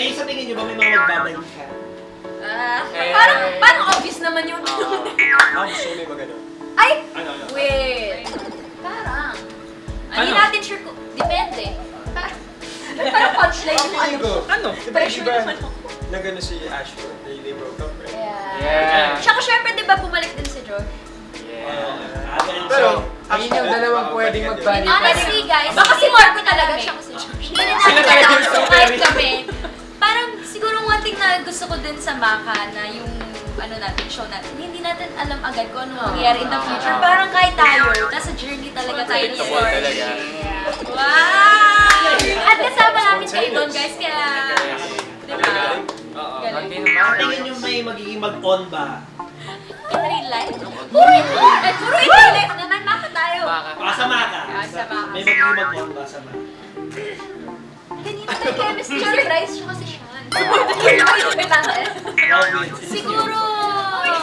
May sa tingin nyo ba may mga magbabalik ka? Parang obvious naman yung Gusto mo yung magano? Ay! Ano? Wait. Parang. Hindi natin sure kung... Depende. Parang punchline yung ano. Ano? Pressure naman ako. Nagano si Ashford, they broke up, right? Yeah. Tsaka syempre, di ba bumalik din si Josh? Pero, Ayun yung dalawang pwedeng magbalik. Honestly, guys, baka si Marco talaga siya kasi Josh. Hindi rin Sila natin talaga alam yung kung super kahit rich. kami. Parang siguro one thing na gusto ko din sa Maka na yung ano natin, show natin, hindi natin alam agad kung ano mangyayari in the future. Parang kahit tayo, nasa journey talaga tayo sa story. talaga. Wow! At kasama namin kayo doon, guys, kaya... Di ba? Galing. Ang tingin nyo may magiging mag-on ba? In real life? Puro in real life naman, Maka tayo. Pasama ka. Pasama. May magiging mag-on ba sa mga? Kanina may chemistry si Bryce siya kasi Sean. Love it. Siguro